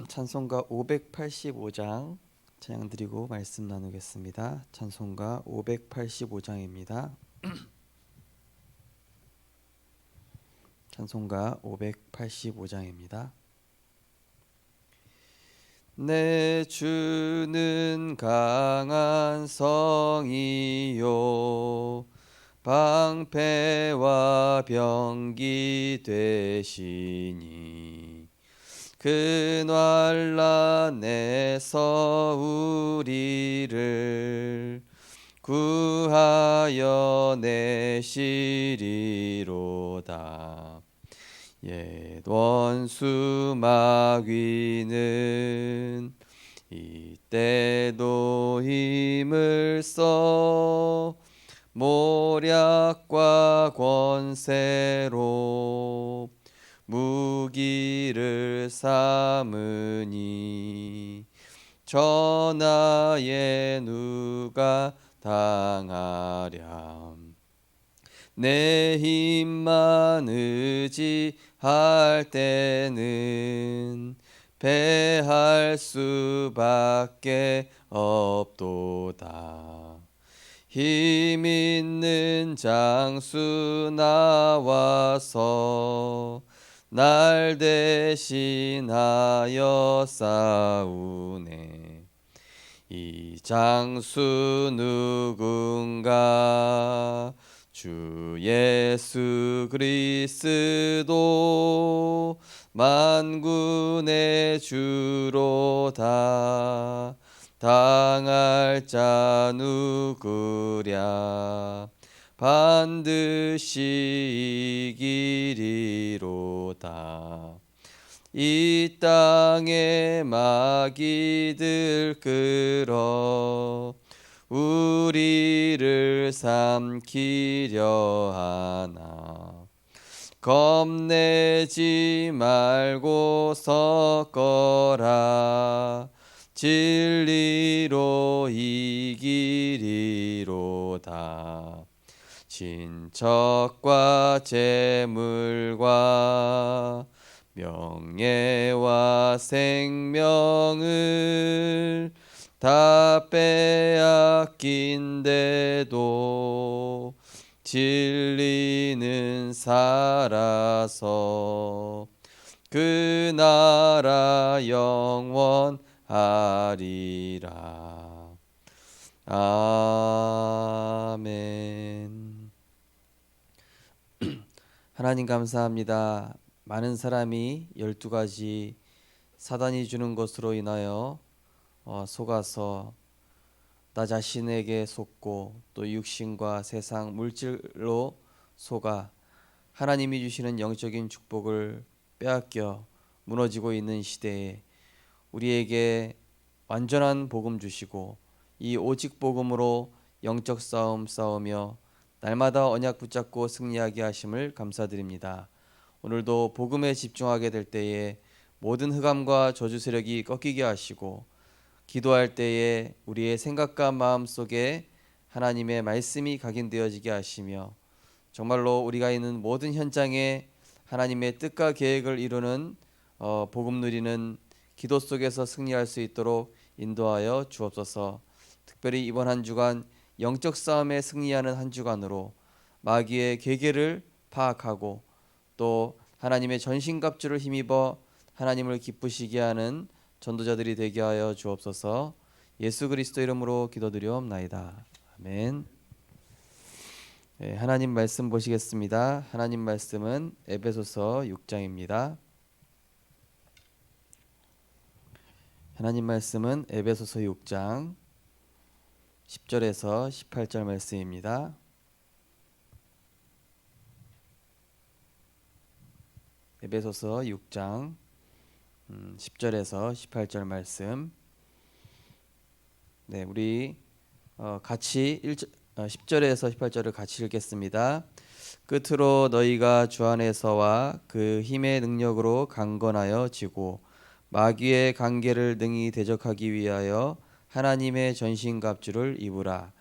찬송가 585장 찬양 드리고 말씀 나누겠습니다. 찬송가 585장입니다. 찬송가 585장입니다. 내 주는 강한 성이요 방패와 병기 되시니 그 난란에서 우리를 구하여 내시리로다. 옛 원수 마귀는 이때도 힘을 써 모략과 권세로 무기를 삼으니 전하에 누가 당하랴. 내 힘만 의지할 때는 패할 수밖에 없도다. 힘 있는 장수 나와서 날 대신하여 싸우네. 이 장수 누군가 주 예수 그리스도 만군의 주로다. 당할 자 누구랴. 반드시 이기리로다. 이 땅에 마귀들 끌어 우리를 삼키려 하나. 겁내지 말고 섰거라. 진리로 이기리로다. 친척과 재물과 명예와 생명을 다 빼앗긴데도 진리는 살아서 그 나라 영원하리라. 아멘. 하나님 감사합니다. 많은 사람이 12가지 사단이 주는 것으로 인하여 속아서 나 자신에게 속고 또 육신과 세상 물질로 속아 하나님이 주시는 영적인 축복을 빼앗겨 무너지고 있는 시대에 우리에게 완전한 복음 주시고 이 오직 복음으로 영적 싸움 싸우며 날마다 언약 붙잡고 승리하게 하심을 감사드립니다. 오늘도 복음에 집중하게 될 때에 모든 흑암과 저주 세력이 꺾이게 하시고 기도할 때에 우리의 생각과 마음 속에 하나님의 말씀이 각인되어지게 하시며 정말로 우리가 있는 모든 현장에 하나님의 뜻과 계획을 이루는 복음 누리는 기도 속에서 승리할 수 있도록 인도하여 주옵소서. 특별히 이번 한 주간 영적 싸움에 승리하는 한 주간으로 마귀의 계계를 파악하고 또 하나님의 전신갑주를 힘입어 하나님을 기쁘시게 하는 전도자들이 되게 하여 주옵소서. 예수 그리스도 이름으로 기도드리옵나이다. 아멘. 네, 하나님 말씀 보시겠습니다. 하나님 말씀은 에베소서 6장입니다. 하나님 말씀은 에베소서 6장 10절에서 18절 말씀입니다. 에베소서 6장 10절에서 18절 말씀. 네, 우리 같이 10절에서 18절을 같이 읽겠습니다. 끝으로 너희가 주 안에서와 그 힘의 능력으로 강건하여 지고 마귀의 관계를 능히 대적하기 위하여 하나님의 전신갑주를 입으라.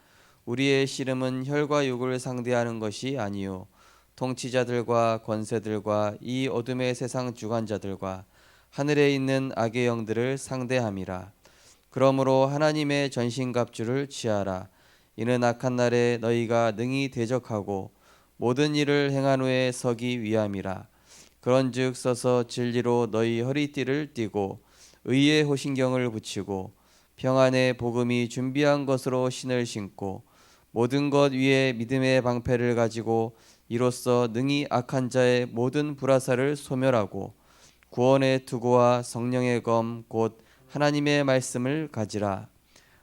우리의 씨름은 혈과 육을 상대하는 것이 아니요 통치자들과 권세들과 이 어둠의 세상 주관자들과 하늘에 있는 악의 영들을 상대함이라. 그러므로 하나님의 전신갑주를 취하라. 이는 악한 날에 너희가 능히 대적하고 모든 일을 행한 후에 서기 위함이라. 그런즉 서서 진리로 너희 허리띠를 띠고 의의 호신경을 붙이고 평안의 복음이 준비한 것으로 신을 신고 모든 것 위에 믿음의 방패를 가지고 이로써 능히 악한 자의 모든 불화살을 소멸하고 구원의 투구와 성령의 검 곧 하나님의 말씀을 가지라.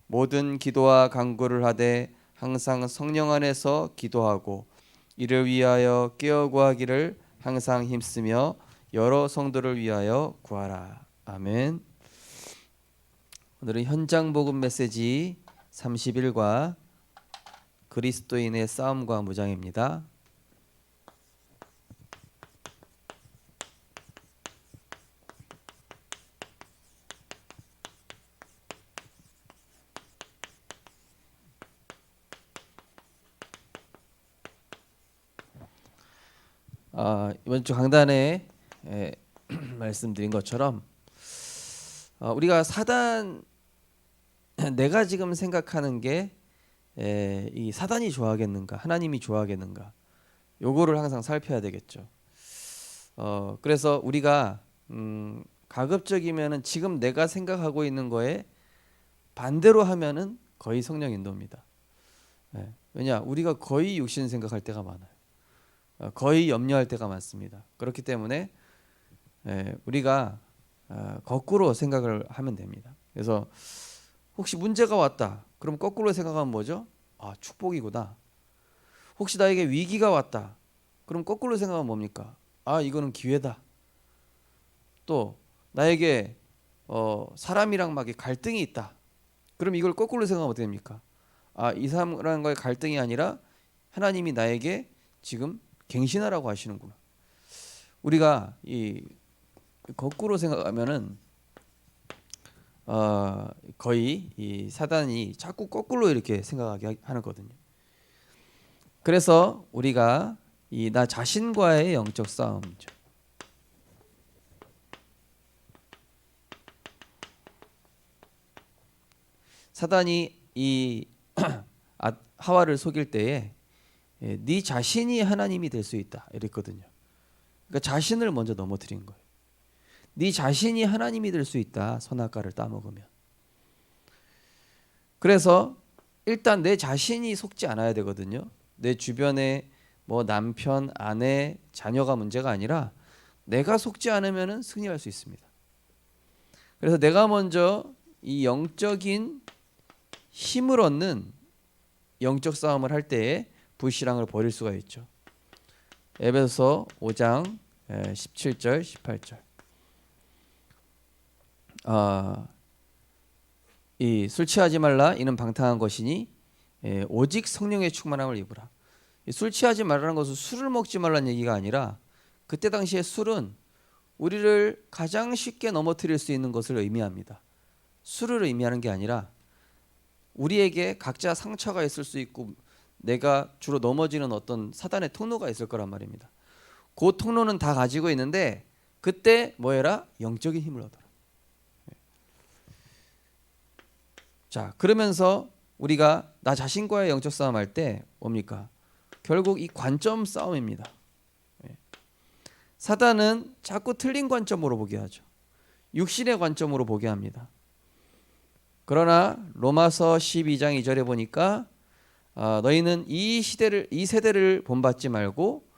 모든 기도와 간구를 하되 항상 성령 안에서 기도하고 이를 위하여 깨어 구하기를 항상 힘쓰며 여러 성도를 위하여 구하라. 아멘. 오늘은 현장 복음 메시지 31과 그리스도인의 싸움과 무장입니다. 이번 주 강단에 말씀드린 것처럼 우리가 사단 내가 지금 생각하는 게 이 사단이 좋아하겠는가 하나님이 좋아하겠는가 요거를 항상 살펴야 되겠죠. 그래서 우리가 가급적이면은 지금 내가 생각하고 있는 거에 반대로 하면은 거의 성령 인도입니다. 왜냐 우리가 거의 육신 생각할 때가 많아요. 거의 염려할 때가 많습니다. 그렇기 때문에 우리가 거꾸로 생각을 하면 됩니다. 그래서 혹시 문제가 왔다. 그럼 거꾸로 생각하면 뭐죠? 축복이구나. 혹시 나에게 위기가 왔다. 그럼 거꾸로 생각하면 뭡니까? 이거는 기회다. 또 나에게 사람이랑 막 갈등이 있다. 그럼 이걸 거꾸로 생각하면 어떻게 됩니까? 이 사람과의 갈등이 아니라 하나님이 나에게 지금 갱신하라고 하시는구나. 우리가 이 거꾸로 생각하면은 거의 이 사단이 자꾸 거꾸로 이렇게 생각하게 하거든요. 그래서 우리가 이 나 자신과의 영적 싸움이죠. 사단이 이 하와를 속일 때에 네 자신이 하나님이 될 수 있다 이랬거든요. 그러니까 자신을 먼저 넘어뜨린 거예요. 네 자신이 하나님이 될 수 있다. 선악과를 따먹으면. 그래서 일단 내 자신이 속지 않아야 되거든요. 내 주변에 뭐 남편, 아내, 자녀가 문제가 아니라 내가 속지 않으면 승리할 수 있습니다. 그래서 내가 먼저 이 영적인 힘을 얻는 영적 싸움을 할 때에 불신앙을 버릴 수가 있죠. 에베소서 5장 17절 18절. 이 술 취하지 말라 이는 방탕한 것이니 오직 성령의 충만함을 입으라. 술 취하지 말라는 것은 술을 먹지 말라는 얘기가 아니라 그때 당시에 술은 우리를 가장 쉽게 넘어뜨릴 수 있는 것을 의미합니다. 술을 의미하는 게 아니라 우리에게 각자 상처가 있을 수 있고 내가 주로 넘어지는 어떤 사단의 통로가 있을 거란 말입니다. 그 통로는 다 가지고 있는데 그때 뭐 해라? 영적인 힘을 얻어라. 자, 그러면서 우리가 나 자신과의 영적 싸움 할 때 뭡니까? 결국 이 관점 싸움입니다. 사단은 자꾸 틀린 관점으로 보게 하죠. 육신의 관점으로 보게 합니다. 그러나 로마서 12장 2절에 보니까 너희는 이 세대를 본받지 말고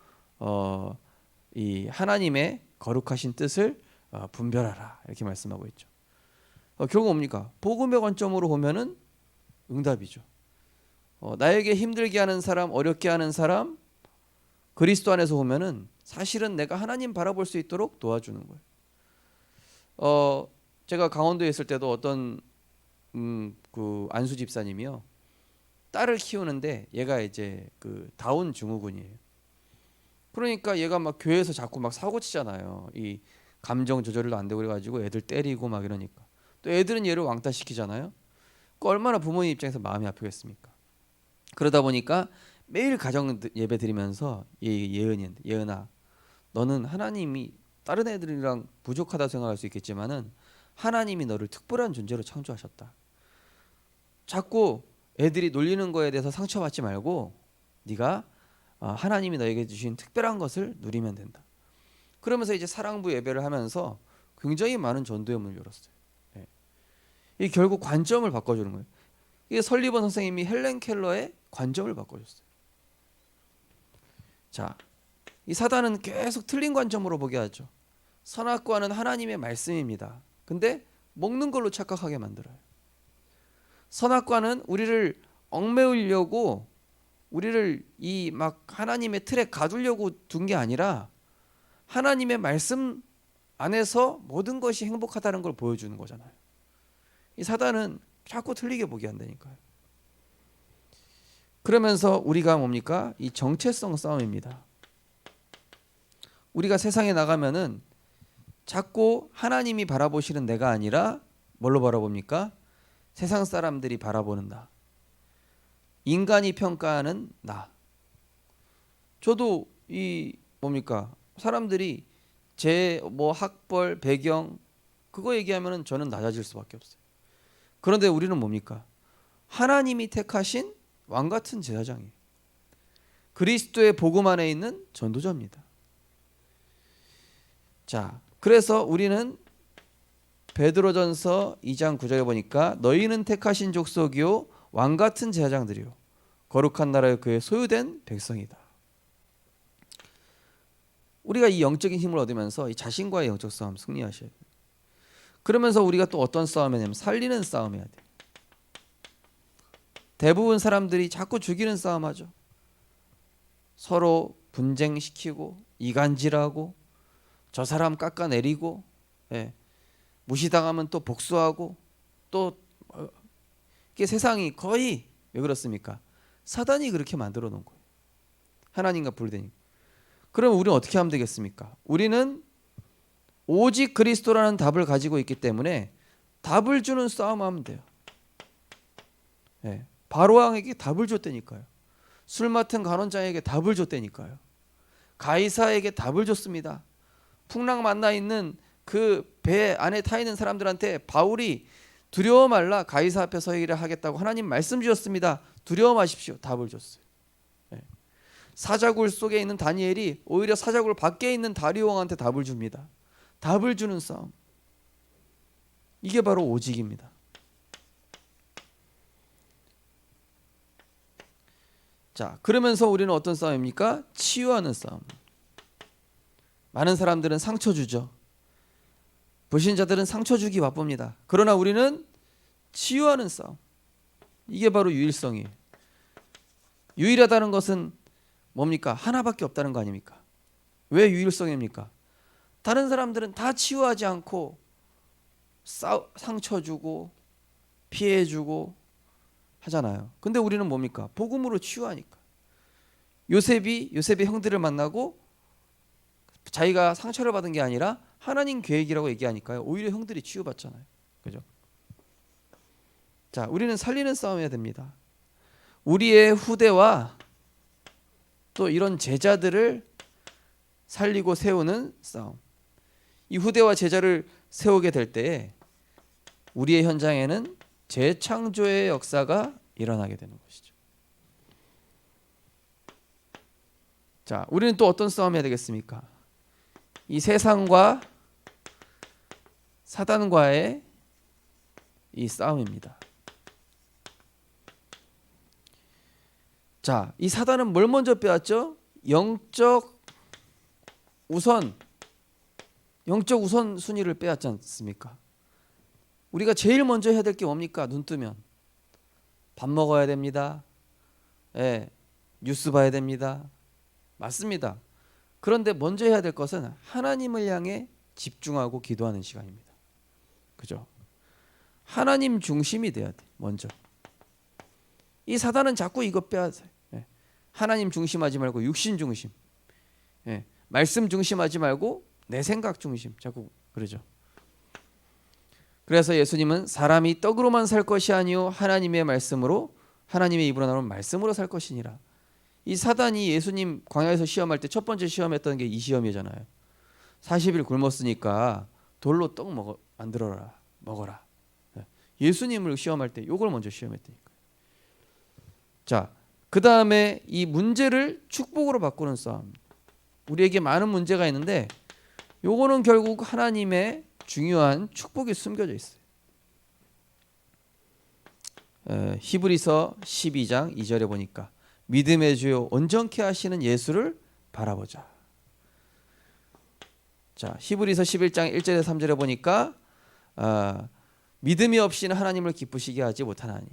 이 하나님의 거룩하신 뜻을 분별하라 이렇게 말씀하고 있죠. 결국 뭡니까? 복음의 관점으로 보면은 응답이죠. 나에게 힘들게 하는 사람, 어렵게 하는 사람, 그리스도 안에서 보면은 사실은 내가 하나님 바라볼 수 있도록 도와주는 거예요. 제가 강원도에 있을 때도 어떤 그 안수 집사님이요, 딸을 키우는데 얘가 이제 그 다운 증후군이에요. 그러니까 얘가 막 교회에서 자꾸 막 사고 치잖아요. 이 감정 조절도 안 되고 그래가지고 애들 때리고 막 이러니까 또 애들은 얘를 왕따 시키잖아요. 그 얼마나 부모님 입장에서 마음이 아프겠습니까? 그러다 보니까 매일 가정 예배 드리면서 예은이한테, 예은아 너는 하나님이 다른 애들이랑 부족하다 생각할 수 있겠지만은 하나님이 너를 특별한 존재로 창조하셨다. 자꾸 애들이 놀리는 거에 대해서 상처받지 말고 네가 하나님이 너에게 주신 특별한 것을 누리면 된다. 그러면서 이제 사랑부 예배를 하면서 굉장히 많은 전도의 문을 열었어요. 예. 이 결국 관점을 바꿔주는 거예요. 이게 설리번 선생님이 헬렌 켈러의 관점을 바꿔줬어요. 자, 이 사단은 계속 틀린 관점으로 보게 하죠. 선악과는 하나님의 말씀입니다. 근데 먹는 걸로 착각하게 만들어요. 선악과는 우리를 얽매우려고 우리를 이 막 하나님의 틀에 가두려고 둔 게 아니라 하나님의 말씀 안에서 모든 것이 행복하다는 걸 보여주는 거잖아요. 이 사단은 자꾸 틀리게 보게 한다니까요. 그러면서 우리가 뭡니까? 이 정체성 싸움입니다. 우리가 세상에 나가면은 자꾸 하나님이 바라보시는 내가 아니라 뭘로 바라봅니까? 세상 사람들이 바라보는 나. 인간이 평가하는 나. 저도 이 뭡니까? 사람들이 제 뭐 학벌, 배경 그거 얘기하면은 저는 낮아질 수밖에 없어요. 그런데 우리는 뭡니까? 하나님이 택하신 왕 같은 제사장이에요. 그리스도의 복음 안에 있는 전도자입니다. 자, 그래서 우리는 베드로전서 2장 9절에 보니까 너희는 택하신 족속이요 왕 같은 제사장들이요 거룩한 나라의 그의 소유된 백성이다. 우리가 이 영적인 힘을 얻으면서 이 자신과의 영적 싸움 승리하셔야 돼요. 그러면서 우리가 또 어떤 싸움을 하냐면 살리는 싸움 해야 돼요. 대부분 사람들이 자꾸 죽이는 싸움 하죠. 서로 분쟁시키고 이간질하고 저 사람 깎아내리고 무시당하면 또 복수하고 또 이게 세상이 거의 왜 그렇습니까? 사단이 그렇게 만들어 놓은 거예요. 하나님과 분리되니까. 그럼 우리는 어떻게 하면 되겠습니까? 우리는 오직 그리스도라는 답을 가지고 있기 때문에 답을 주는 싸움하면 돼요. 바로왕에게 답을 줬다니까요. 술 맡은 간원장에게 답을 줬다니까요. 가이사에게 답을 줬습니다. 풍랑 만나 있는 그 배 안에 타 있는 사람들한테 바울이 두려워 말라 가이사 앞에 서기를 하겠다고 하나님 말씀 주셨습니다. 두려워 마십시오. 답을 줬어요. 사자굴 속에 있는 다니엘이 오히려 사자굴 밖에 있는 다리오 왕한테 답을 줍니다. 답을 주는 싸움. 이게 바로 오직입니다. 자, 그러면서 우리는 어떤 싸움입니까? 치유하는 싸움. 많은 사람들은 상처 주죠. 불신자들은 상처 주기 바쁩니다. 그러나 우리는 치유하는 싸움. 이게 바로 유일성이에요. 유일하다는 것은 뭡니까? 하나밖에 없다는 거 아닙니까? 왜 유일성입니까? 다른 사람들은 다 치유하지 않고 상처 주고 피해 주고 하잖아요. 근데 우리는 뭡니까? 복음으로 치유하니까. 요셉이 형들을 만나고 자기가 상처를 받은 게 아니라 하나님 계획이라고 얘기하니까요. 오히려 형들이 치유받잖아요. 그죠? 자, 우리는 살리는 싸움 해야 됩니다. 우리의 후대와 또 이런 제자들을 살리고 세우는 싸움. 이 후대와 제자를 세우게 될 때에 우리의 현장에는 재창조의 역사가 일어나게 되는 것이죠. 자, 우리는 또 어떤 싸움 해야 되겠습니까? 이 세상과 사단과의 이 싸움입니다. 자, 이 사단은 뭘 먼저 빼앗죠? 영적 우선순위를 빼앗지 않습니까? 우리가 제일 먼저 해야 될 게 뭡니까? 눈 뜨면 밥 먹어야 됩니다. 뉴스 봐야 됩니다. 맞습니다. 그런데 먼저 해야 될 것은 하나님을 향해 집중하고 기도하는 시간입니다. 그죠? 하나님 중심이 돼야 돼. 먼저. 이 사단은 자꾸 이거 빼앗아요. 하나님 중심하지 말고 육신 중심. 말씀 중심하지 말고 내 생각 중심. 자꾸 그러죠. 그래서 예수님은 사람이 떡으로만 살 것이 아니요 하나님의 말씀으로 하나님의 입으로 나오는 말씀으로 살 것이니라. 이 사단이 예수님 광야에서 시험할 때 첫 번째 시험했던 게 이 시험이잖아요. 40일 굶었으니까 돌로 떡 먹어라. 예수님을 시험할 때 요걸 먼저 시험했다니까요. 자, 그 다음에 이 문제를 축복으로 바꾸는 싸움. 우리에게 많은 문제가 있는데 요거는 결국 하나님의 중요한 축복이 숨겨져 있어요. 히브리서 12장 2절에 보니까 믿음의 주요 온전케 하시는 예수를 바라보자. 자, 히브리서 11장 1절에 3절에 보니까 믿음이 없이는 하나님을 기쁘시게 하지 못하나니.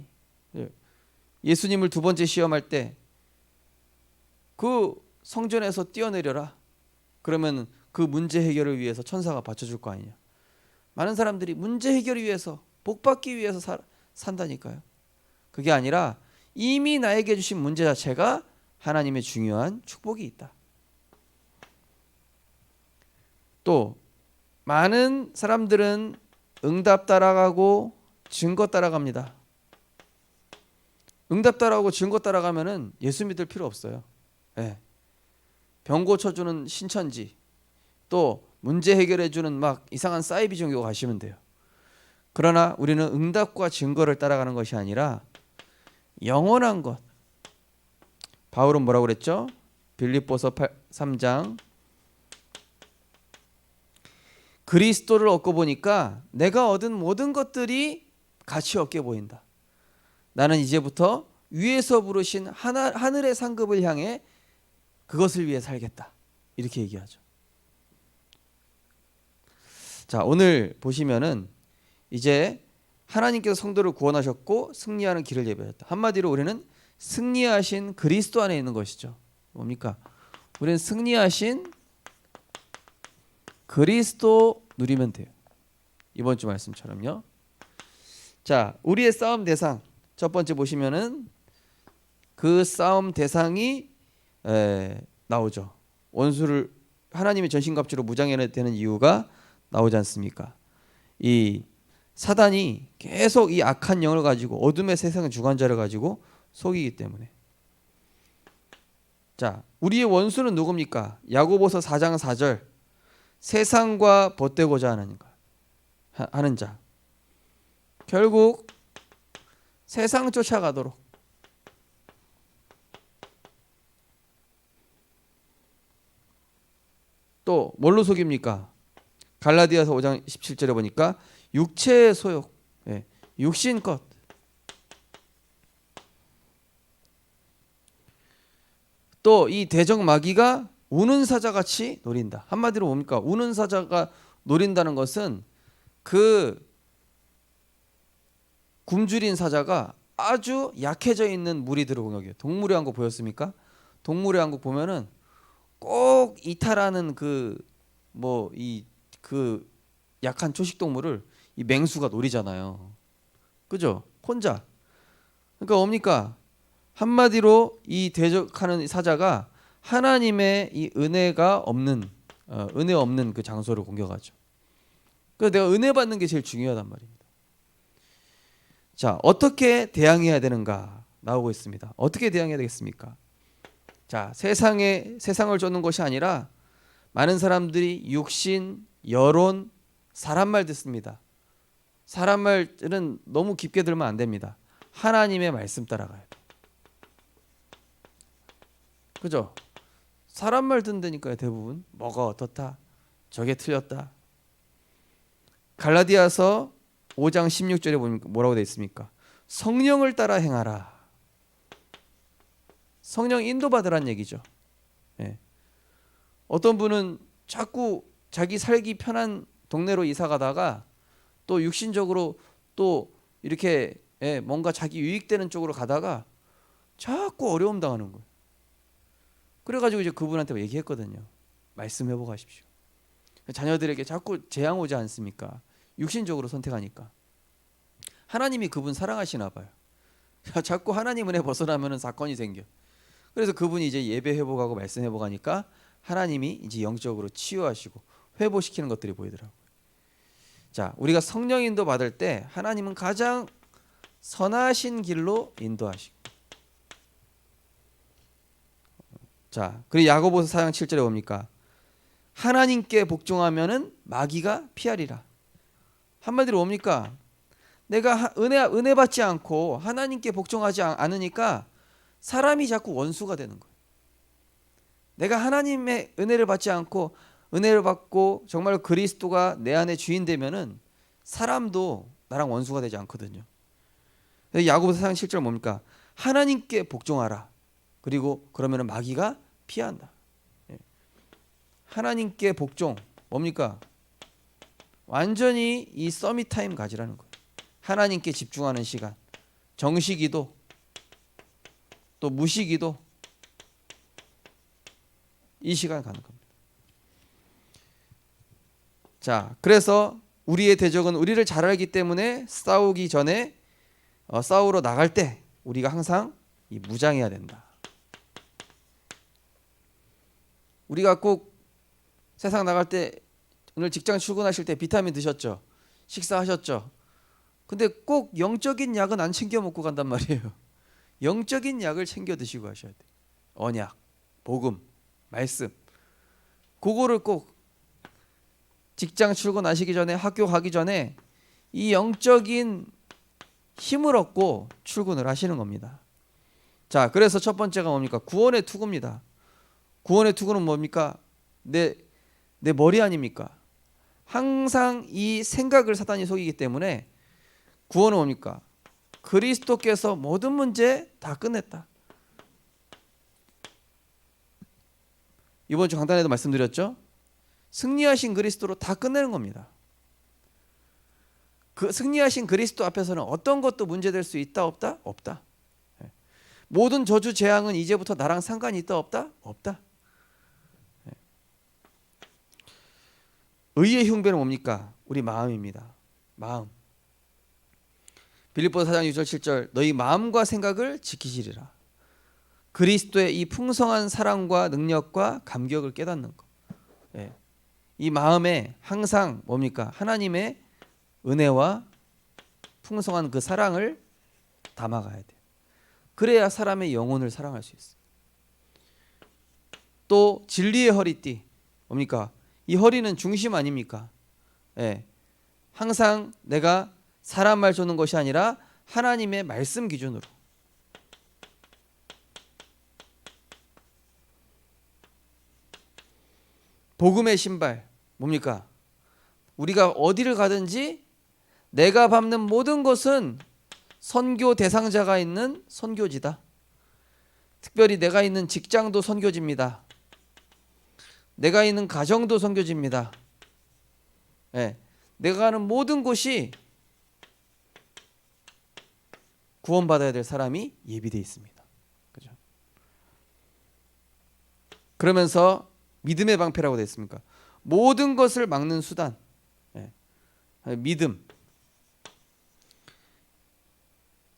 예수님을 두 번째 시험할 때 그 성전에서 뛰어내려라. 그러면 그 문제 해결을 위해서 천사가 받쳐줄 거 아니냐. 많은 사람들이 문제 해결을 위해서 복 받기 위해서 산다니까요. 그게 아니라 이미 나에게 주신 문제 자체가 하나님의 중요한 축복이 있다. 또 많은 사람들은 응답 따라가고 증거 따라갑니다. 응답 따라가고 증거 따라가면은 예수 믿을 필요 없어요. 병 고쳐주는 신천지, 또 문제 해결해주는 막 이상한 사이비 종교 가시면 돼요. 그러나 우리는 응답과 증거를 따라가는 것이 아니라 영원한 것. 바울은 뭐라고 그랬죠? 빌립보서 3장 그리스도를 얻고 보니까 내가 얻은 모든 것들이 가치 없게 보인다. 나는 이제부터 위에서 부르신 하늘의 상급을 향해 그것을 위해 살겠다. 이렇게 얘기하죠. 자, 오늘 보시면은 이제 하나님께서 성도를 구원하셨고 승리하는 길을 예비하셨다. 한마디로 우리는 승리하신 그리스도 안에 있는 것이죠. 뭡니까? 우리는 승리하신 그리스도 누리면 돼요. 이번 주 말씀처럼요. 자, 우리의 싸움 대상 첫 번째 보시면은 그 싸움 대상이 나오죠. 원수를 하나님의 전신갑주로 무장해야 되는 이유가 나오지 않습니까? 이 사단이 계속 이 악한 영을 가지고 어둠의 세상의 주관자를 가지고 속이기 때문에. 자, 우리의 원수는 누굽니까? 야고보서 4장 4절 세상과 벗되고자 하는 자. 결국 세상 쫓아가도록 또 뭘로 속입니까? 갈라디아서 5장 17절에 보니까 육체의 소욕, 육신것. 또 이 대적 마귀가 우는 사자같이 노린다. 한마디로 뭡니까? 우는 사자가 노린다는 것은 그 굶주린 사자가 아주 약해져 있는 무리들을 공격해요. 동물의 왕국 보였습니까? 동물의 왕국 보면은 꼭 이탈하는 그 약한 초식 동물을 이 맹수가 노리잖아요. 그죠? 혼자. 그러니까 뭡니까? 한마디로 이 대적하는 사자가 하나님의 이 은혜가 없는 은혜 없는 그 장소를 공격하죠. 그래서 내가 은혜 받는 게 제일 중요하단 말입니다. 자, 어떻게 대항해야 되는가 나오고 있습니다. 어떻게 대항해야 되겠습니까? 자, 세상을 쫓는 것이 아니라 많은 사람들이 육신, 여론, 사람 말 듣습니다. 사람 말은 너무 깊게 들면 안 됩니다. 하나님의 말씀 따라가야 돼. 그죠? 사람 말 듣는다니까요. 대부분 뭐가 어떻다, 저게 틀렸다. 갈라디아서 5장 16절에 보면 뭐라고 되어 있습니까? 성령을 따라 행하라. 성령 인도받으란 얘기죠. 어떤 분은 자꾸 자기 살기 편한 동네로 이사 가다가 또 육신적으로 또 이렇게 뭔가 자기 유익되는 쪽으로 가다가 자꾸 어려움 당하는 거예요. 그래가지고 이제 그분한테 얘기했거든요. 말씀해보고 가십시오. 자녀들에게 자꾸 재앙 오지 않습니까? 육신적으로 선택하니까. 하나님이 그분 사랑하시나 봐요. 자꾸 하나님 은혜 벗어나면 사건이 생겨. 그래서 그분이 이제 예배 회복하고 말씀 회복하니까 하나님이 이제 영적으로 치유하시고 회복시키는 것들이 보이더라고요. 자, 우리가 성령 인도 받을 때 하나님은 가장 선하신 길로 인도하시고. 자, 그리고 야고보서 4장 7절에 뭡니까? 하나님께 복종하면은 마귀가 피하리라. 한마디로 뭡니까? 내가 은혜 받지 않고 하나님께 복종하지 않으니까 사람이 자꾸 원수가 되는 거예요. 내가 하나님의 은혜를 받지 않고 은혜를 받고 정말 그리스도가 내 안에 주인 되면은 사람도 나랑 원수가 되지 않거든요. 야고보서 4장 7절 뭡니까? 하나님께 복종하라. 그리고 그러면은 마귀가 피한다. 하나님께 복종 뭡니까? 완전히 이 서밋 타임 가지라는 거예요. 하나님께 집중하는 시간, 정시기도, 또 무시기도, 이 시간 가는 겁니다. 자, 그래서 우리의 대적은 우리를 잘 알기 때문에 싸우기 전에 싸우러 나갈 때 우리가 항상 이 무장해야 된다. 우리가 꼭 세상 나갈 때, 오늘 직장 출근하실 때 비타민 드셨죠? 식사하셨죠? 근데 꼭 영적인 약은 안 챙겨 먹고 간단 말이에요. 영적인 약을 챙겨 드시고 가셔야 돼요. 언약, 복음, 말씀. 그거를 꼭 직장 출근하시기 전에, 학교 가기 전에 이 영적인 힘을 얻고 출근을 하시는 겁니다. 자, 그래서 첫 번째가 뭡니까? 구원의 투구입니다. 구원의 투구는 뭡니까? 내 머리 아닙니까? 항상 이 생각을 사단이 속이기 때문에 구원은 뭡니까? 그리스도께서 모든 문제 다 끝냈다. 이번 주 강단에도 말씀드렸죠? 승리하신 그리스도로 다 끝내는 겁니다. 그 승리하신 그리스도 앞에서는 어떤 것도 문제될 수 있다 없다? 없다. 모든 저주 재앙은 이제부터 나랑 상관이 있다 없다? 없다. 의의 흉배는 뭡니까? 우리 마음입니다. 마음. 빌립보서 4장 6절 7절 너희 마음과 생각을 지키시리라. 그리스도의 이 풍성한 사랑과 능력과 감격을 깨닫는 것. 이 마음에 항상 뭡니까? 하나님의 은혜와 풍성한 그 사랑을 담아가야 돼요. 그래야 사람의 영혼을 사랑할 수 있어요. 또 진리의 허리띠 뭡니까? 이 허리는 중심 아닙니까? 항상 내가 사람 말 쏘는 것이 아니라 하나님의 말씀 기준으로. 복음의 신발 뭡니까? 우리가 어디를 가든지 내가 밟는 모든 것은 선교 대상자가 있는 선교지다. 특별히 내가 있는 직장도 선교지입니다. 내가 있는 가정도 선교지입니다. 내가 가는 모든 곳이 구원받아야 될 사람이 예비되어 있습니다. 그죠? 그러면서 믿음의 방패라고 되어 있습니까? 모든 것을 막는 수단. 믿음.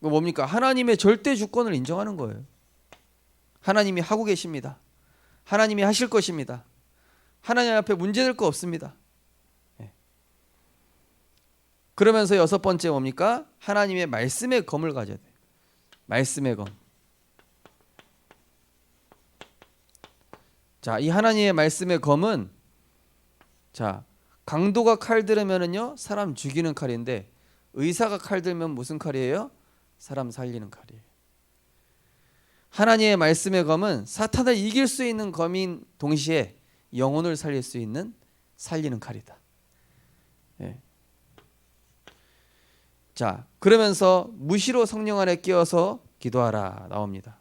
이거 뭡니까? 하나님의 절대 주권을 인정하는 거예요. 하나님이 하고 계십니다. 하나님이 하실 것입니다. 하나님 앞에 문제될 거 없습니다. 그러면서 여섯 번째 뭡니까? 하나님의 말씀의 검을 가져야 돼요. 말씀의 검. 자, 이 하나님의 말씀의 검은 자, 강도가 칼 들으면은요 사람 죽이는 칼인데 의사가 칼 들면 무슨 칼이에요? 사람 살리는 칼이에요. 하나님의 말씀의 검은 사탄을 이길 수 있는 검인 동시에 영혼을 살릴 수 있는 살리는 칼이다. 자, 그러면서 무시로 성령 안에 끼어서 기도하라 나옵니다.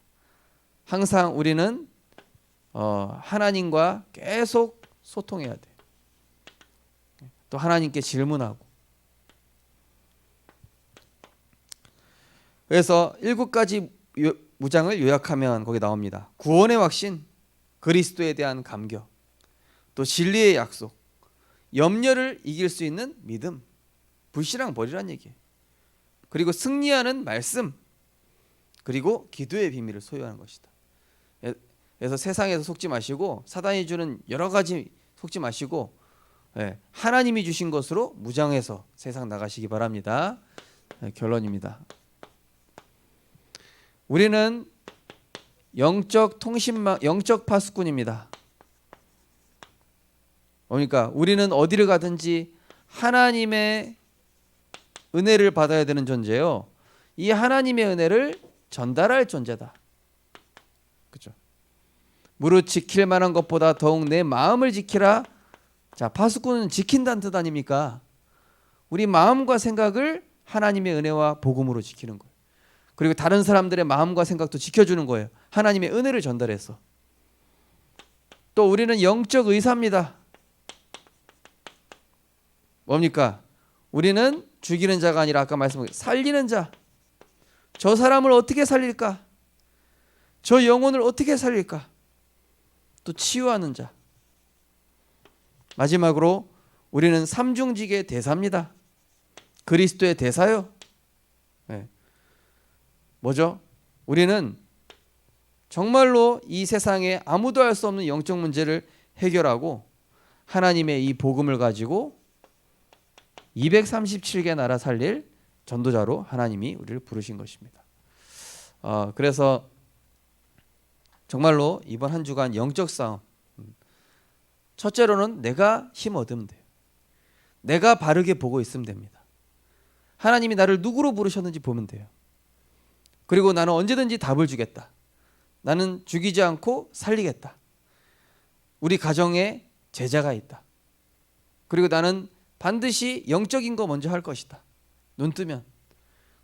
항상 우리는 하나님과 계속 소통해야 돼. 또 하나님께 질문하고. 그래서 7가지 무장을 요약하면 거기 나옵니다. 구원의 확신, 그리스도에 대한 감격, 또 진리의 약속, 염려를 이길 수 있는 믿음, 불신앙 버리란 얘기예요. 그리고 승리하는 말씀, 그리고 기도의 비밀을 소유하는 것이다. 그래서 세상에서 속지 마시고 사단이 주는 여러 가지 속지 마시고 하나님이 주신 것으로 무장해서 세상 나가시기 바랍니다. 결론입니다. 우리는 영적 파수꾼입니다. 그러니까 우리는 어디를 가든지 하나님의 은혜를 받아야 되는 존재요. 이 하나님의 은혜를 전달할 존재다. 그렇죠? 무릇 지킬 만한 것보다 더욱 내 마음을 지키라. 자, 파수꾼은 지킨다는 뜻 아닙니까? 우리 마음과 생각을 하나님의 은혜와 복음으로 지키는 거예요. 그리고 다른 사람들의 마음과 생각도 지켜주는 거예요. 하나님의 은혜를 전달해서. 또 우리는 영적 의사입니다. 뭡니까? 우리는 죽이는 자가 아니라 아까 말씀드린 살리는 자. 저 사람을 어떻게 살릴까? 저 영혼을 어떻게 살릴까? 또 치유하는 자. 마지막으로 우리는 삼중직의 대사입니다. 그리스도의 대사요. 네. 뭐죠? 우리는 정말로 이 세상에 아무도 할 수 없는 영적 문제를 해결하고 하나님의 이 복음을 가지고 237개 나라 살릴 전도자로 하나님이 우리를 부르신 것입니다. 그래서 정말로 이번 한 주간 영적 싸움, 첫째로는 내가 힘 얻으면 돼요. 내가 바르게 보고 있으면 됩니다. 하나님이 나를 누구로 부르셨는지 보면 돼요. 그리고 나는 언제든지 답을 주겠다. 나는 죽이지 않고 살리겠다. 우리 가정에 제자가 있다. 그리고 나는 반드시 영적인 거 먼저 할 것이다. 눈 뜨면.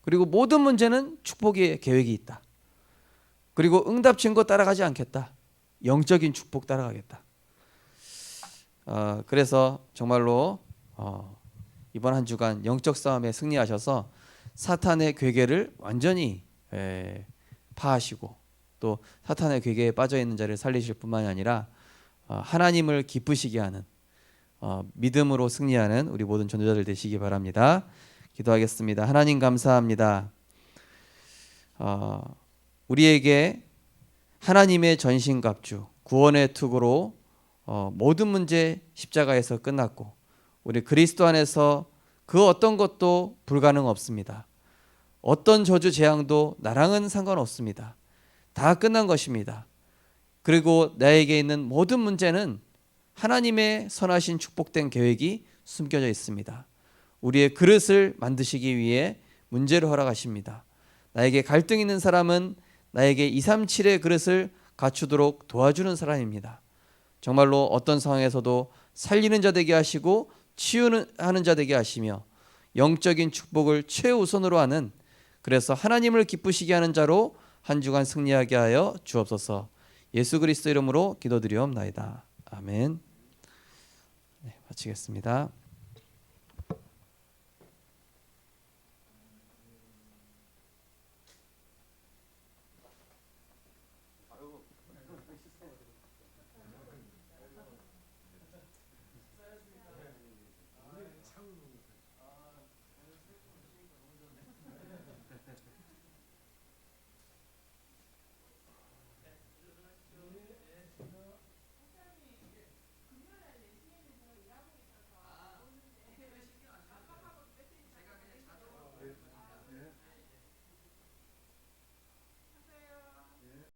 그리고 모든 문제는 축복의 계획이 있다. 그리고 응답 증거 따라가지 않겠다. 영적인 축복 따라가겠다. 그래서 정말로 이번 한 주간 영적 싸움에 승리하셔서 사탄의 괴계를 완전히 파하시고 또 사탄의 괴계에 빠져있는 자를 살리실 뿐만이 아니라 하나님을 기쁘시게 하는 믿음으로 승리하는 우리 모든 전도자들 되시기 바랍니다. 기도하겠습니다. 하나님 감사합니다. 우리에게 하나님의 전신갑주 구원의 투구로 모든 문제 십자가에서 끝났고 우리 그리스도 안에서 그 어떤 것도 불가능 없습니다. 어떤 저주 재앙도 나랑은 상관없습니다. 다 끝난 것입니다. 그리고 나에게 있는 모든 문제는 하나님의 선하신 축복된 계획이 숨겨져 있습니다. 우리의 그릇을 만드시기 위해 문제를 허락하십니다. 나에게 갈등 있는 사람은 나에게 237의 그릇을 갖추도록 도와주는 사람입니다. 정말로 어떤 상황에서도 살리는 자 되게 하시고 치유하는 자 되게 하시며 영적인 축복을 최우선으로 하는, 그래서 하나님을 기쁘시게 하는 자로 한 주간 승리하게 하여 주옵소서. 예수 그리스도 이름으로 기도드리옵나이다. 아멘. 네, 마치겠습니다.